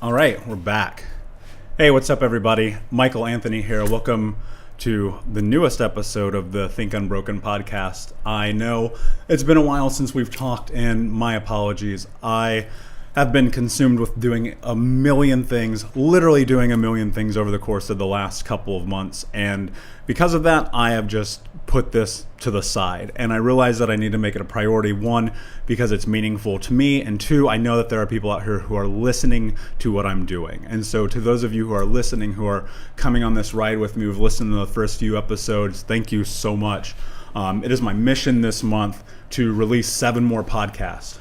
All right, we're back. Hey, what's up, everybody? Michael Anthony here. Welcome to the newest episode of the Think Unbroken podcast. I know it's been a while since we've talked, and my apologies. I have been consumed with doing a million things, literally doing a million things over the course of the last couple of months. And because of that, I have just put this to the side. And I realize that I need to make it a priority. One, because it's meaningful to me. And two, I know that there are people out here who are listening to what I'm doing. And so to those of you who are listening, who are coming on this ride with me, who've listened to the first few episodes, thank you so much. It is my mission this month to release 7 more podcasts.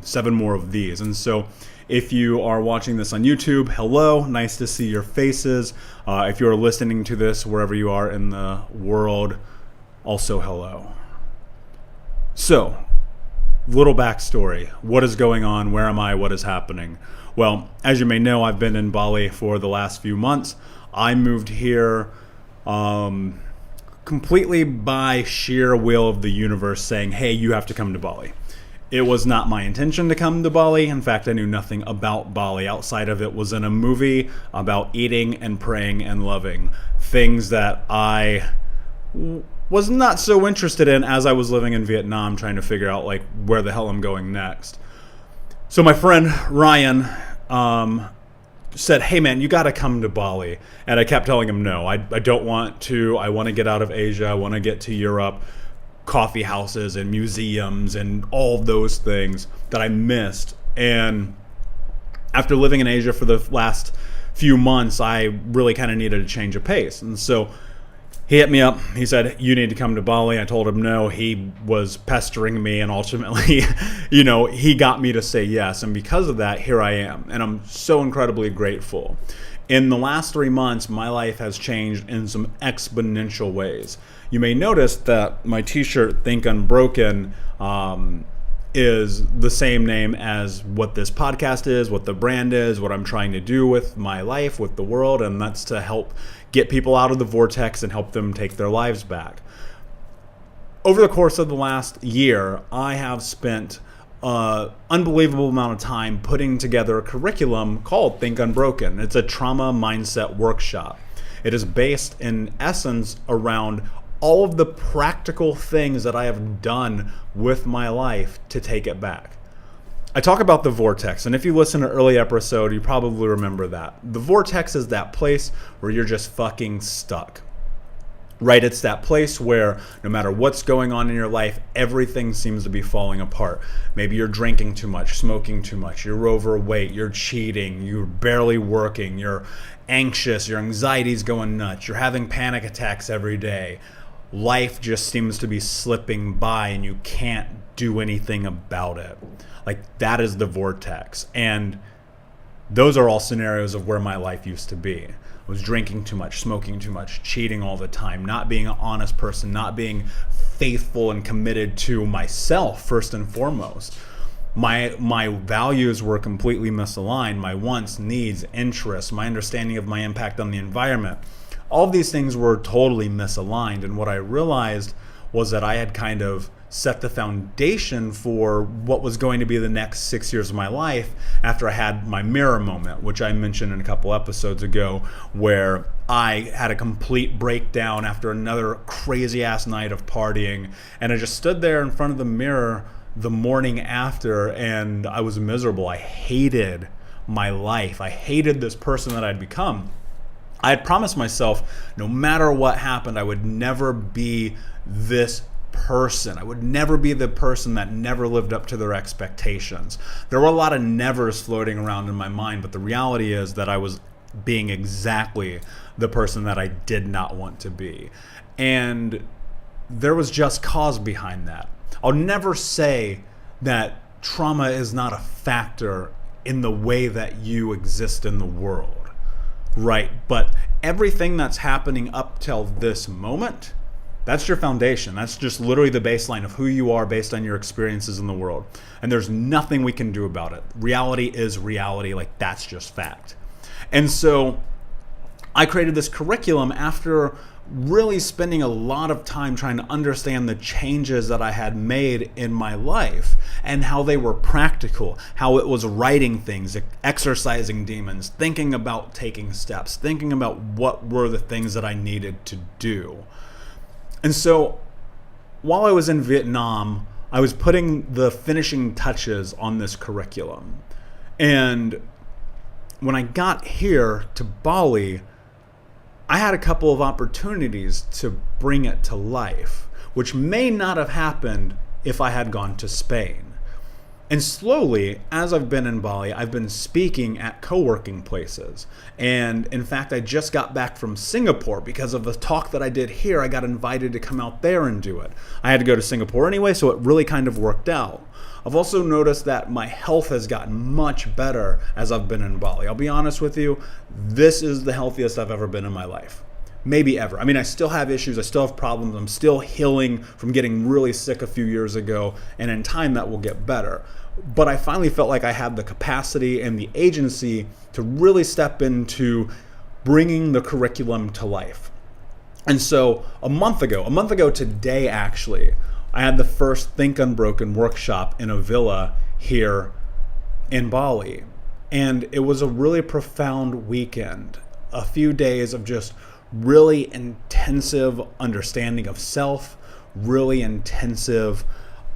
7 more of these. And so if you are watching this on YouTube, hello, nice to see your faces. If you're listening to this wherever you are in the world, also hello. So, little backstory. What is going on? Where am I? What is happening? Well, as you may know, I've been in Bali for the last few months. I moved here completely by sheer will of the universe saying, hey, you have to come to Bali. It was not my intention to come to Bali. In fact, I knew nothing about Bali outside of it was in a movie about eating and praying and loving. Things that I was not so interested in as I was living in Vietnam trying to figure out like where the hell I'm going next. So my friend Ryan said, hey man, you got to come to Bali. And I kept telling him no, I don't want to. I want to get out of Asia. I want to get to Europe. Coffee houses and museums and all those things that I missed. And after living in Asia for the last few months, I really kind of needed a change of pace. And so he hit me up. He said, you need to come to Bali. I told him no. He was pestering me, and ultimately, he got me to say yes. And because of that, here I am. And I'm so incredibly grateful. In the last 3 months, my life has changed in some exponential ways. You may notice that my t-shirt, Think Unbroken, is the same name as what this podcast is, what the brand is, what I'm trying to do with my life, with the world, and that's to help get people out of the vortex and help them take their lives back. Over the course of the last year, I have spent an unbelievable amount of time putting together a curriculum called Think Unbroken. It's a trauma mindset workshop. It is based in essence around all of the practical things that I have done with my life to take it back. I talk about the vortex, and if you listen to an early episode, you probably remember that. The vortex is that place where you're just fucking stuck. Right? It's that place where no matter what's going on in your life, everything seems to be falling apart. Maybe you're drinking too much, smoking too much, you're overweight, you're cheating, you're barely working, you're anxious, your anxiety's going nuts, you're having panic attacks every day. Life just seems to be slipping by and you can't do anything about it. Like, that is the vortex. And those are all scenarios of where my life used to be. I was drinking too much, smoking too much, cheating all the time, not being an honest person, not being faithful and committed to myself first and foremost. My values were completely misaligned. My wants, needs, interests, my understanding of my impact on the environment. All of these things were totally misaligned. And what I realized was that I had kind of set the foundation for what was going to be the next 6 years of my life after I had my mirror moment, which I mentioned in a couple episodes ago, where I had a complete breakdown after another crazy ass night of partying. And I just stood there in front of the mirror the morning after and I was miserable. I hated my life. I hated this person that I'd become. I had promised myself no matter what happened, I would never be this person. I would never be the person that never lived up to their expectations. There were a lot of nevers floating around in my mind, but the reality is that I was being exactly the person that I did not want to be. And there was just cause behind that. I'll never say that trauma is not a factor in the way that you exist in the world. Right, but everything that's happening up till this moment, that's your foundation. That's just literally the baseline of who you are based on your experiences in the world. And there's nothing we can do about it. Reality is reality, like that's just fact. And so I created this curriculum after really spending a lot of time trying to understand the changes that I had made in my life and how they were practical, how it was writing things, exercising demons, thinking about taking steps, thinking about what were the things that I needed to do. And so while I was in Vietnam, I was putting the finishing touches on this curriculum. And when I got here to Bali, I had a couple of opportunities to bring it to life, which may not have happened if I had gone to Spain. And slowly, as I've been in Bali, I've been speaking at co-working places. And in fact, I just got back from Singapore because of the talk that I did here. I got invited to come out there and do it. I had to go to Singapore anyway, so it really kind of worked out. I've also noticed that my health has gotten much better as I've been in Bali. I'll be honest with you, this is the healthiest I've ever been in my life. Maybe ever. I mean, I still have issues, I still have problems, I'm still healing from getting really sick a few years ago, and in time that will get better. But I finally felt like I had the capacity and the agency to really step into bringing the curriculum to life. And so a month ago today actually, I had the first Think Unbroken workshop in a villa here in Bali. And it was a really profound weekend. A few days of just really intensive understanding of self, really intensive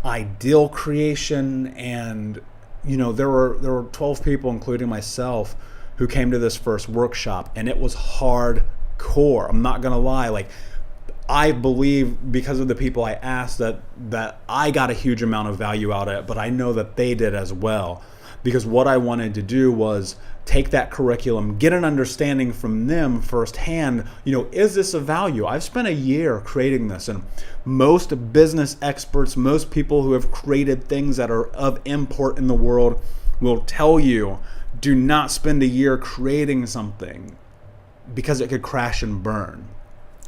ideal creation. And, there were 12 people, including myself, who came to this first workshop, and it was hardcore. I'm not going to lie. I believe because of the people I asked that I got a huge amount of value out of it, but I know that they did as well. Because what I wanted to do was take that curriculum, get an understanding from them firsthand. Is this of value? I've spent a year creating this, and most business experts, most people who have created things that are of import in the world will tell you, do not spend a year creating something because it could crash and burn.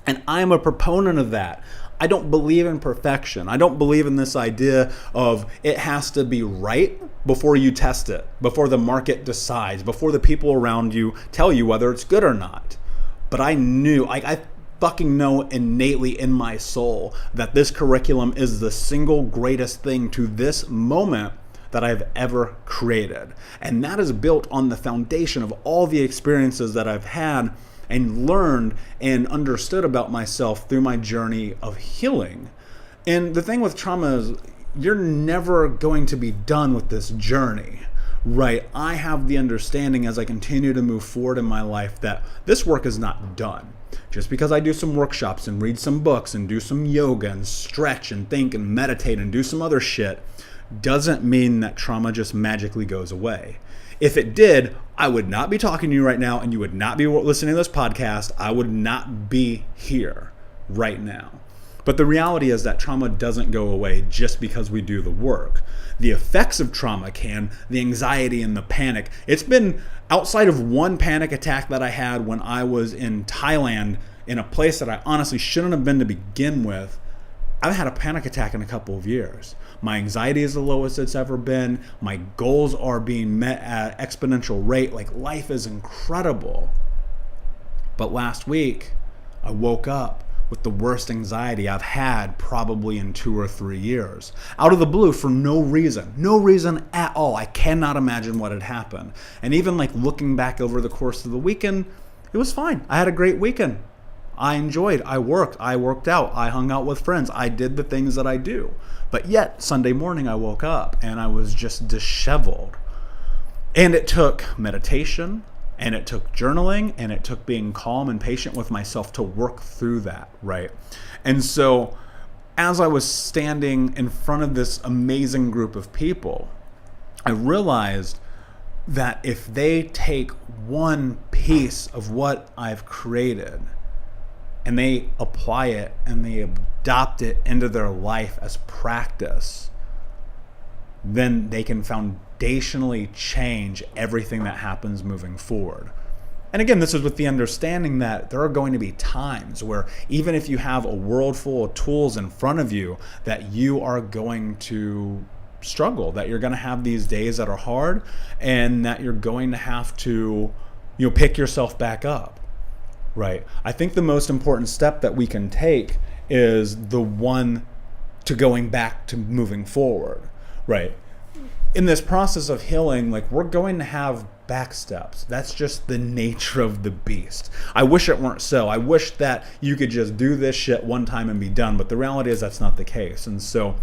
And I'm a proponent of that. I don't believe in perfection. I don't believe in this idea of it has to be right before you test it, before the market decides, before the people around you tell you whether it's good or not. But I fucking know innately in my soul that this curriculum is the single greatest thing to this moment that I've ever created. And that is built on the foundation of all the experiences that I've had and learned and understood about myself through my journey of healing. And the thing with trauma is you're never going to be done with this journey, right? I have the understanding as I continue to move forward in my life that this work is not done. Just because I do some workshops and read some books and do some yoga and stretch and think and meditate and do some other shit doesn't mean that trauma just magically goes away. If it did, I would not be talking to you right now, and you would not be listening to this podcast. I would not be here right now. But the reality is that trauma doesn't go away just because we do the work. The effects of trauma can, the anxiety and the panic. It's been outside of one panic attack that I had when I was in Thailand in a place that I honestly shouldn't have been to begin with. I've had a panic attack in a couple of years. My anxiety is the lowest it's ever been. My goals are being met at an exponential rate. Life is incredible. But last week, I woke up with the worst anxiety I've had probably in 2 or 3 years. Out of the blue for no reason. No reason at all. I cannot imagine what had happened. And even looking back over the course of the weekend, it was fine. I had a great weekend. I enjoyed, I worked out, I hung out with friends, I did the things that I do. But yet, Sunday morning I woke up and I was just disheveled. And it took meditation, and it took journaling, and it took being calm and patient with myself to work through that, right? And so, as I was standing in front of this amazing group of people, I realized that if they take one piece of what I've created and they apply it and they adopt it into their life as practice, then they can foundationally change everything that happens moving forward. And again, this is with the understanding that there are going to be times where even if you have a world full of tools in front of you, that you are going to struggle, that you're going to have these days that are hard, and that you're going to have to, pick yourself back up. right? I think the most important step that we can take is the one to going back to moving forward, right? In this process of healing, like, we're going to have back steps. That's just the nature of the beast. I wish it weren't so. I wish that you could just do this shit one time and be done, but the reality is that's not the case. And so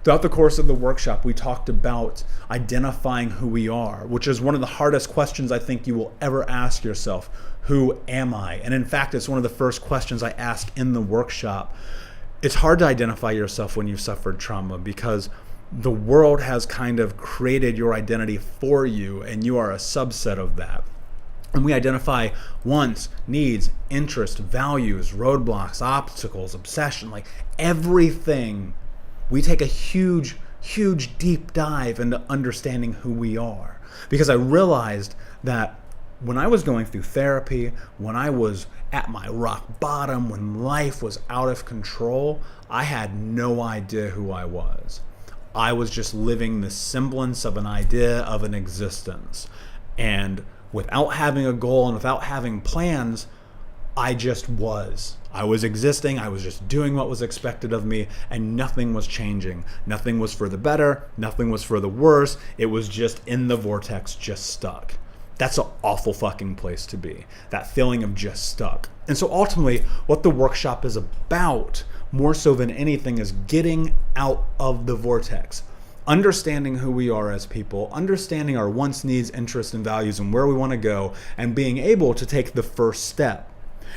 throughout the course of the workshop, we talked about identifying who we are, which is one of the hardest questions I think you will ever ask yourself. Who am I? And in fact, it's one of the first questions I ask in the workshop. It's hard to identify yourself when you've suffered trauma because the world has kind of created your identity for you, and you are a subset of that. And we identify wants, needs, interests, values, roadblocks, obstacles, obsession, like everything. We take a huge, huge deep dive into understanding who we are. Because I realized that when I was going through therapy, when I was at my rock bottom, when life was out of control, I had no idea who I was. I was just living the semblance of an idea of an existence. And without having a goal and without having plans, I just was. I was existing, I was just doing what was expected of me, and nothing was changing. Nothing was for the better, nothing was for the worse. It was just in the vortex, just stuck. That's an awful fucking place to be. That feeling of just stuck. And so ultimately, what the workshop is about, more so than anything, is getting out of the vortex. Understanding who we are as people, understanding our wants, needs, interests, and values, and where we want to go, and being able to take the first step.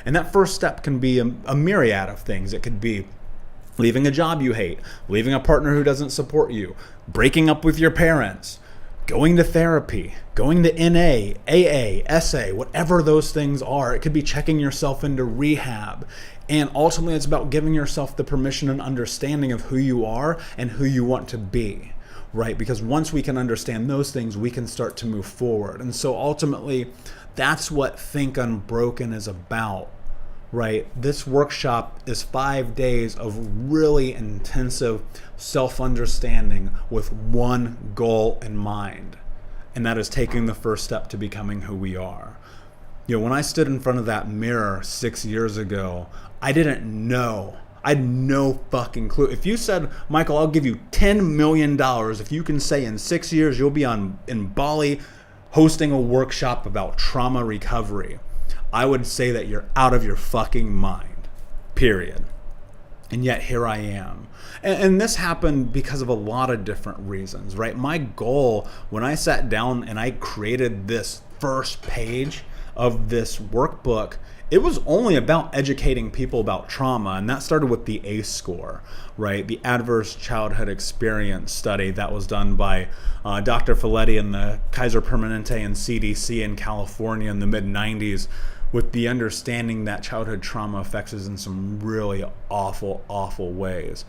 And that first step can be a myriad of things. It could be leaving a job you hate, leaving a partner who doesn't support you, breaking up with your parents, going to therapy, going to NA, AA, SA, whatever those things are. It could be checking yourself into rehab. And ultimately, it's about giving yourself the permission and understanding of who you are and who you want to be, right? Because once we can understand those things, we can start to move forward. And so ultimately, that's what Think Unbroken is about, right? This workshop is 5 days of really intensive self-understanding with one goal in mind, and that is taking the first step to becoming who we are. You know, when I stood in front of that mirror 6 years ago, I didn't know. I had no fucking clue. If you said, Michael, I'll give you $10 million if you can say in 6 years you'll be in Bali hosting a workshop about trauma recovery, I would say that you're out of your fucking mind, period. And yet here I am. And this happened because of a lot of different reasons, right? My goal when I sat down and I created this first page of this workbook, it was only about educating people about trauma, and that started with the ACE score, right? The Adverse Childhood Experience study that was done by Dr. Folletti and the Kaiser Permanente and CDC in California in the mid-90s, with the understanding that childhood trauma affects us in some really awful, awful ways.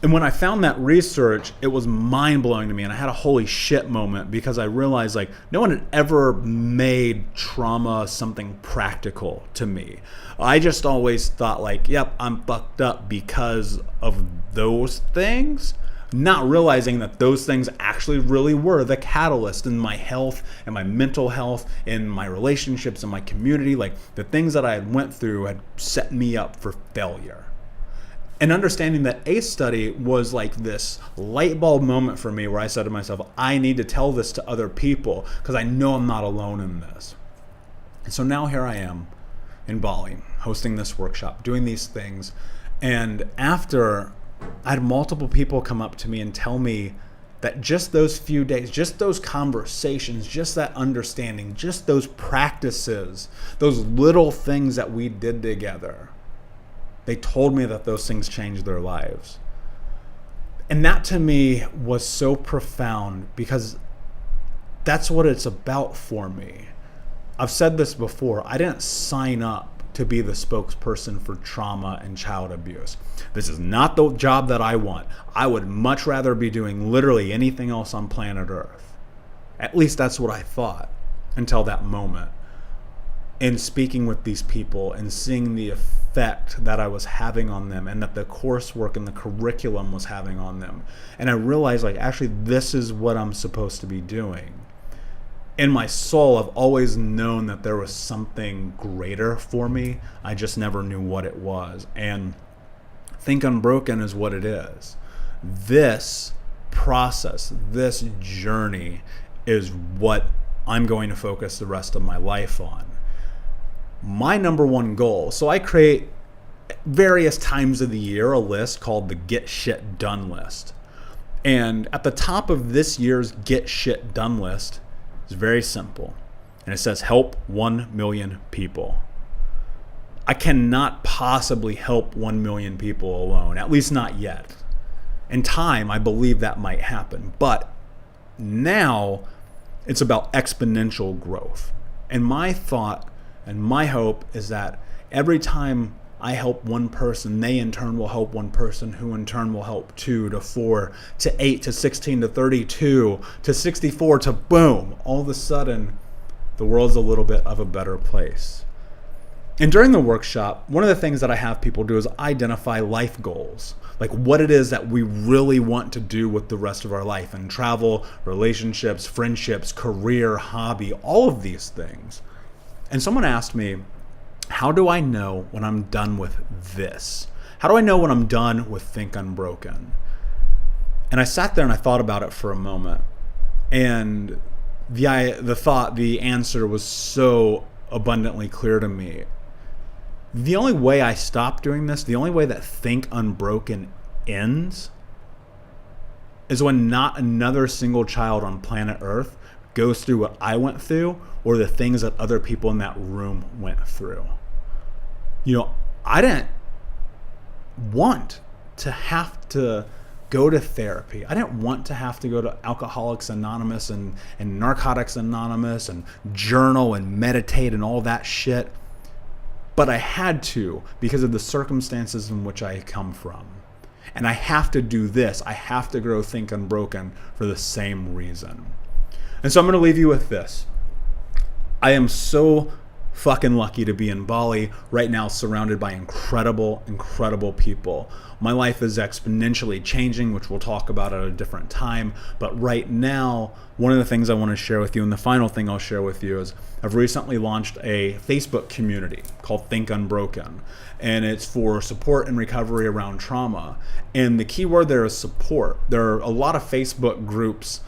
And when I found that research, it was mind-blowing to me, and I had a holy shit moment because I realized, like, no one had ever made trauma something practical to me. I just always thought, like, yep, I'm fucked up because of those things, not realizing that those things actually really were the catalyst in my health and my mental health, in my relationships, in my community. Like, the things that I had went through had set me up for failure. And understanding that ACE study was like this light bulb moment for me where I said to myself, I need to tell this to other people because I know I'm not alone in this. And so now here I am in Bali, hosting this workshop, doing these things. And after, I had multiple people come up to me and tell me that just those few days, just those conversations, just that understanding, just those practices, those little things that we did together, they told me that those things changed their lives. And that to me was so profound because that's what it's about for me. I've said this before, I didn't sign up to be the spokesperson for trauma and child abuse. This is not the job that I want. I would much rather be doing literally anything else on planet Earth. At least that's what I thought until that moment. In speaking with these people and seeing the effect that I was having on them and that the coursework and the curriculum was having on them. And I realized, like, actually this is what I'm supposed to be doing. in my soul, I've always known that there was something greater for me. I just never knew what it was. And Think Unbroken is what it is. This process, this journey is what I'm going to focus the rest of my life on. My number one goal, so I create various times of the year a list called the Get Shit Done list. And at the top of this year's Get Shit Done list is very simple. And it says help 1 million people. I cannot possibly help 1 million people alone, at least not yet. In time, I believe that might happen. But now it's about exponential growth. And my thought and my hope is that every time I help one person, they in turn will help one person, who in turn will help 2 to 4 to 8 to 16 to 32 to 64 to boom. All of a sudden, the world's a little bit of a better place. And during the workshop, one of the things that I have people do is identify life goals, like what it is that we really want to do with the rest of our life, and travel, relationships, friendships, career, hobby, all of these things. And someone asked me, how do I know when I'm done with this? How do I know when I'm done with Think Unbroken? And I sat there and I thought about it for a moment. And the answer was so abundantly clear to me. The only way I stop doing this, the only way that Think Unbroken ends, is when not another single child on planet Earth goes through what I went through or the things that other people in that room went through. I didn't want to have to go to therapy. I didn't want to have to go to Alcoholics Anonymous and Narcotics Anonymous and journal and meditate and all that shit. But I had to because of the circumstances in which I come from. And I have to do this. I have to grow Think Unbroken for the same reason. And so I'm going to leave you with this. I am so fucking lucky to be in Bali right now, surrounded by incredible, incredible people. My life is exponentially changing, which we'll talk about at a different time. But right now, one of the things I want to share with you, and the final thing I'll share with you, is I've recently launched a Facebook community called Think Unbroken. And it's for support and recovery around trauma. And the key word there is support. There are a lot of Facebook groups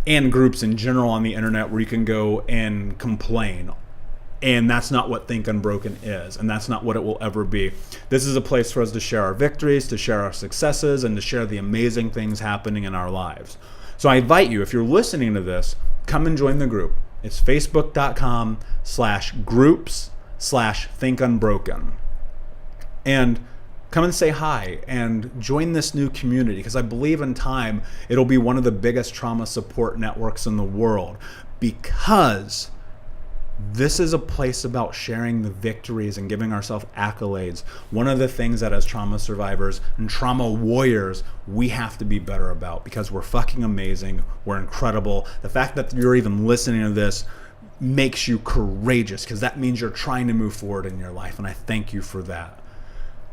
and groups in general on the internet where you can go and complain. And that's not what Think Unbroken is, and that's not what it will ever be. This is a place for us to share our victories, to share our successes, and to share the amazing things happening in our lives. So I invite you, if you're listening to this, come and join the group. It's facebook.com/groups/Think Unbroken. And come and say hi and join this new community, because I believe in time it'll be one of the biggest trauma support networks in the world, because this is a place about sharing the victories and giving ourselves accolades. One of the things that as trauma survivors and trauma warriors, we have to be better about, because we're fucking amazing. We're incredible. The fact that you're even listening to this makes you courageous, because that means you're trying to move forward in your life. And I thank you for that.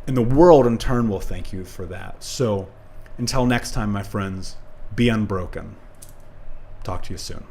And the world in turn will thank you for that. So until next time, my friends, be unbroken. Talk to you soon.